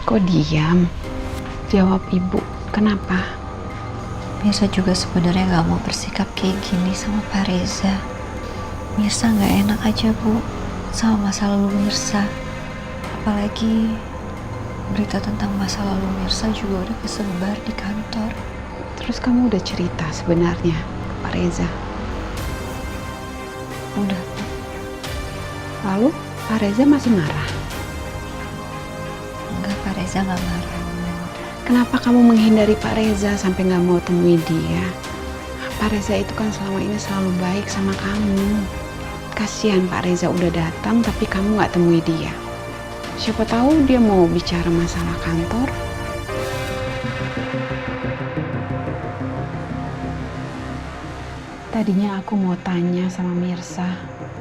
Kok diam? Jawab ibu, kenapa? Mirsa juga sebenarnya nggak mau bersikap kayak gini sama Pak Reza. Mirsa nggak enak aja bu sama masa lalu Mirsa. Apalagi berita tentang masa lalu Mirsa juga udah kesebar di kantor. Terus kamu udah cerita sebenarnya ke Pak Reza? Udah. Lalu Pak Reza masih marah? Enggak, Pak Reza nggak marah. Kenapa kamu menghindari Pak Reza sampai nggak mau temui dia? Pak Reza itu kan selama ini selalu baik sama kamu. Kasihan Pak Reza udah datang tapi kamu nggak temui dia. Siapa tahu dia mau bicara masalah kantor. Tadinya aku mau tanya sama Mirsa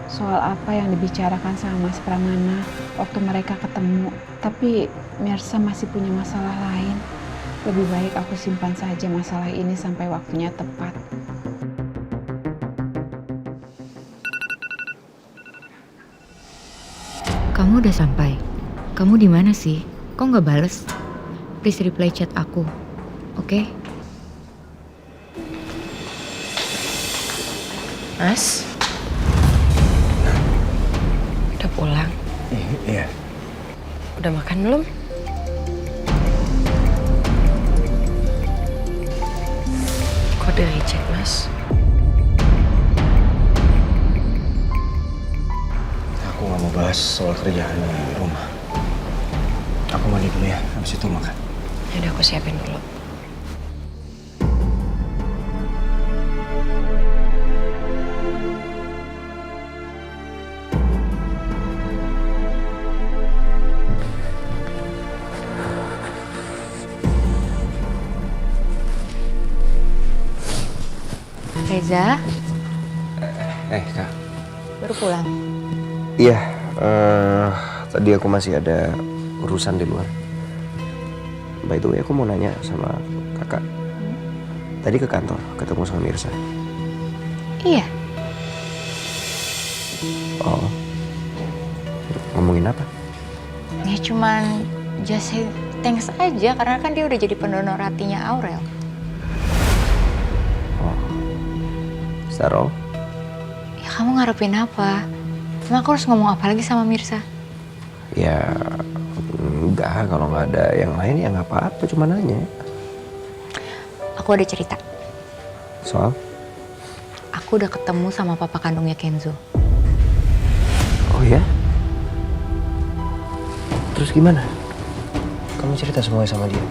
soal apa yang dibicarakan sama Mas Pramana waktu mereka ketemu. Tapi Mirsa masih punya masalah lain. Lebih baik aku simpan saja masalah ini sampai waktunya tepat. Kamu udah sampai? Kamu di mana sih? Kok nggak bales? Please reply chat aku, oke? Mas? Udah pulang? Iya. Udah makan belum? Kok udah reject, Mas? Aku nggak mau bahas soal kerjaan di rumah. Aku mandi dulu ya, habis itu makan. Yaudah aku siapin dulu. Reza, Kak. baru pulang? Iya, tadi aku masih ada urusan di luar. By the way, aku mau nanya sama kakak. Tadi ke kantor, ketemu sama Mirsa. Iya. Oh, ngomongin apa? Ya cuman just say thanks aja karena kan dia udah jadi pendonor hatinya Aurel. Is that all? Ya kamu ngarepin apa? Emang aku harus ngomong apa lagi sama Mirsa? Ya, enggak. Kalau nggak ada yang lain ya nggak apa-apa, cuma nanya. Aku ada cerita. Soal? Aku udah ketemu sama papa kandungnya Kenzo. Oh ya? Terus gimana? Kamu cerita semuanya sama dia?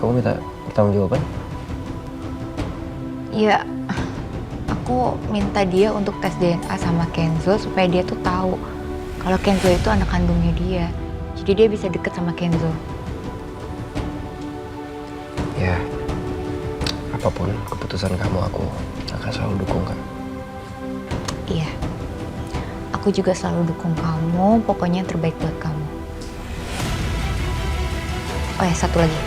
Kamu minta pertanggungjawaban? Ya, aku minta dia untuk tes DNA sama Kenzo supaya dia tuh tahu kalau Kenzo itu anak kandungnya dia. Jadi dia bisa deket sama Kenzo. Ya, apapun keputusan kamu, aku akan selalu dukung, Kak. Iya. Aku juga selalu dukung kamu, pokoknya yang terbaik buat kamu. Oh ya, satu lagi.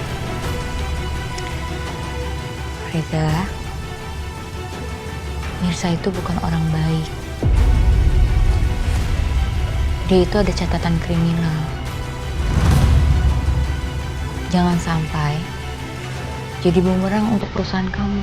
Reza, Mirsa itu bukan orang baik. Dia itu ada catatan kriminal. Jangan sampai jadi bumerang untuk perusahaan kamu.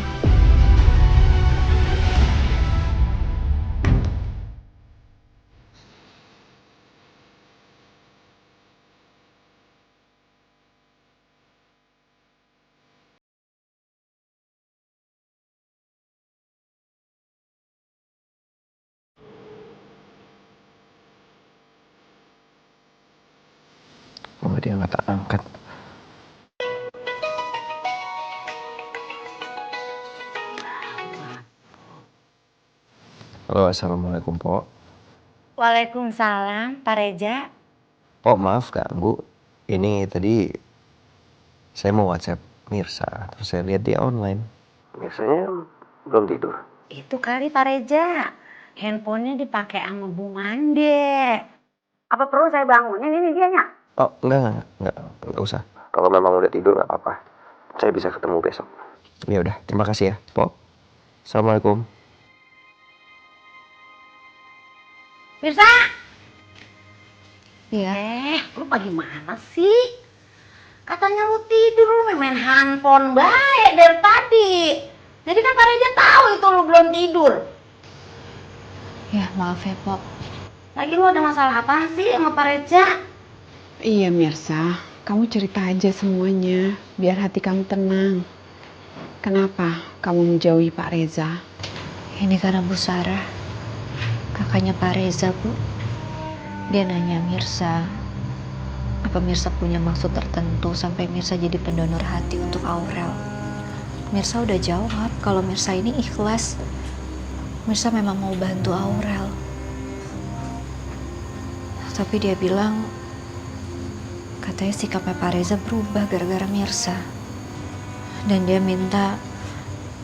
Oh, dia nggak tak angkat. Halo, assalamualaikum, Pok. Waalaikumsalam, Pak Reza. Pok, maaf ganggu. Ini tadi saya mau WhatsApp Mirsa, terus saya lihat dia online. Mirsanya belum tidur. Itu kali Pak Reza, handphonenya dipakai sama Bu Mande. Apa perlu saya bangunin ini dianya? Oh, enggak usah. Kalau memang udah tidur nggak apa-apa. Saya bisa ketemu besok. Ya udah, terima kasih ya, Pok. Assalamualaikum. Mirsa! Iya. Lu gimana sih? Katanya lu tidur, lu main handphone baik dari tadi. Jadi kan Pak Reza tahu itu lu belum tidur. Ya maaf ya Pop. Lagi lu ada masalah apa sih sama Pak Reza? Iya Mirsa, kamu cerita aja semuanya, biar hati kamu tenang. Kenapa kamu menjauhi Pak Reza? Ini karena Bu Sarah, kakaknya Pak Reza Bu. Dia nanya Mirsa, apa Mirsa punya maksud tertentu sampai Mirsa jadi pendonor hati untuk Aurel. Mirsa udah jawab kalau Mirsa ini ikhlas. Mirsa memang mau bantu Aurel. Tapi dia bilang, katanya sikapnya Pak Reza berubah gara-gara Mirsa. Dan dia minta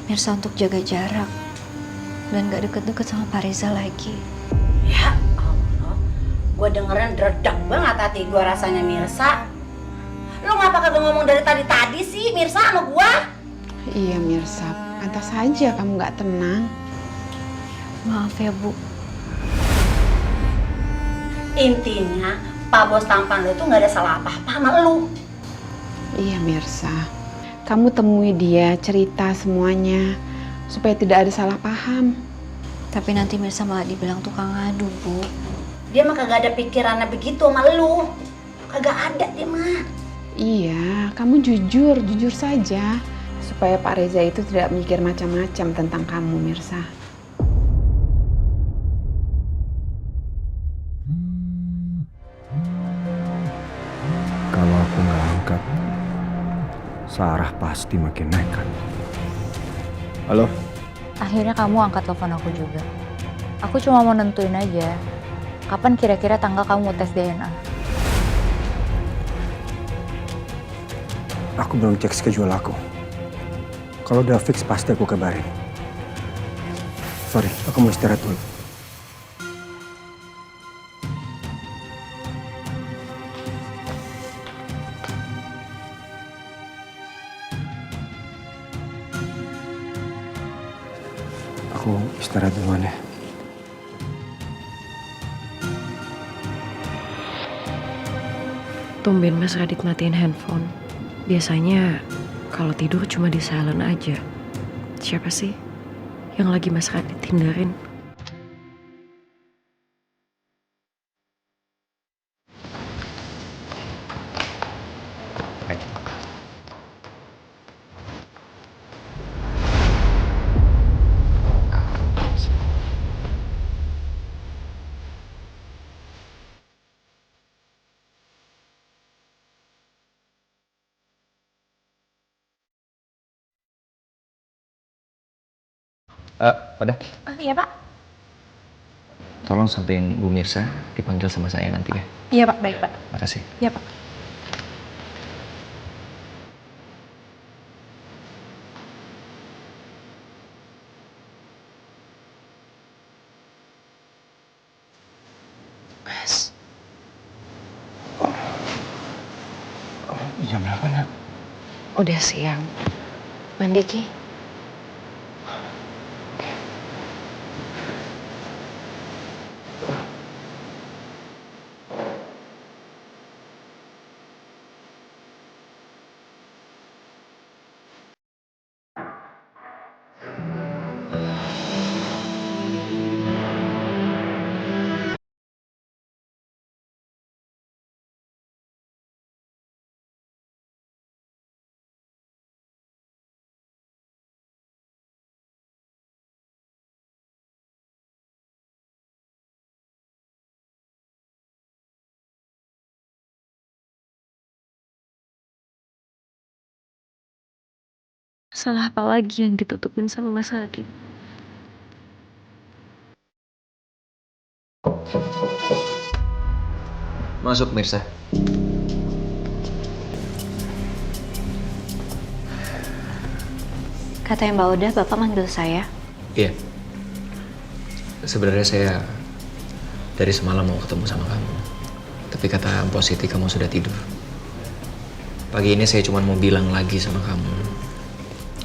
Mirsa untuk jaga jarak dan gak deket-deket sama Pak Reza lagi. Ya Allah, gue dengerin dredak banget hati gue rasanya Mirsa. Lu ngapa kagak ngomong dari tadi sih Mirsa sama gue? Iya Mirsa, pantas saja kamu gak tenang. Maaf ya Bu. Intinya, Pak Bos tampan lu tuh gak ada salah apa-apa sama lu. Iya Mirsa, kamu temui dia, cerita semuanya supaya tidak ada salah paham. Tapi nanti Mirsa malah dibilang tukang ngadu Bu. Dia mah kagak ada pikirannya begitu sama lu. Kagak ada dia mah. Iya, kamu jujur saja supaya Pak Reza itu tidak mikir macam-macam tentang kamu Mirsa. Kalau aku nggak angkat, Sarah pasti makin nekat. Halo? Akhirnya kamu angkat telepon aku juga. Aku cuma mau nentuin aja, kapan kira-kira tanggal kamu mau tes DNA. Aku belum cek schedule aku. Kalau udah fix pasti aku kabarin. Sorry, aku mau istirahat dulu. Aku istirahat duluan ya. Tumben Mas Radit matiin handphone. Biasanya kalau tidur cuma di silent aja. Siapa sih yang lagi Mas Radit hindarin? Udah. Iya Pak. Tolong sampein Bu Mirsa dipanggil sama saya nanti ya. Iya Pak, baik Pak. Makasih. Iya Pak. Mas, Jam berapa nak? udah siang. Mandi Ki? Salah apa lagi yang ditutupin sama Mas Radit? Masuk Mirsa. Katanya Mbak Oda, Bapak manggil saya. Iya. Sebenarnya saya dari semalam mau ketemu sama kamu. Tapi kata Mbak Siti kamu sudah tidur. Pagi ini saya cuma mau bilang lagi sama kamu.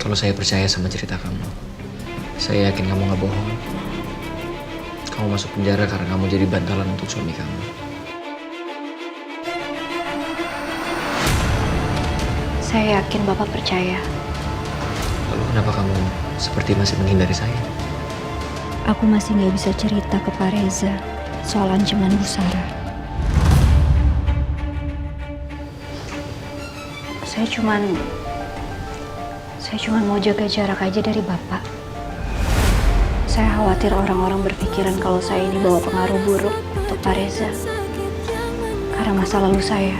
Kalau saya percaya sama cerita kamu. Saya yakin kamu gak bohong. Kamu masuk penjara karena kamu jadi bantalan untuk suami kamu. Saya yakin Bapak percaya. Lalu kenapa kamu seperti masih menghindari saya? Aku masih nggak bisa cerita ke Pak Reza soal ancaman Bu Sarah. Saya cuman mau jaga jarak aja dari Bapak. Saya khawatir orang-orang berpikiran kalau saya ini bawa pengaruh buruk untuk Pak Reza. Karena masa lalu saya.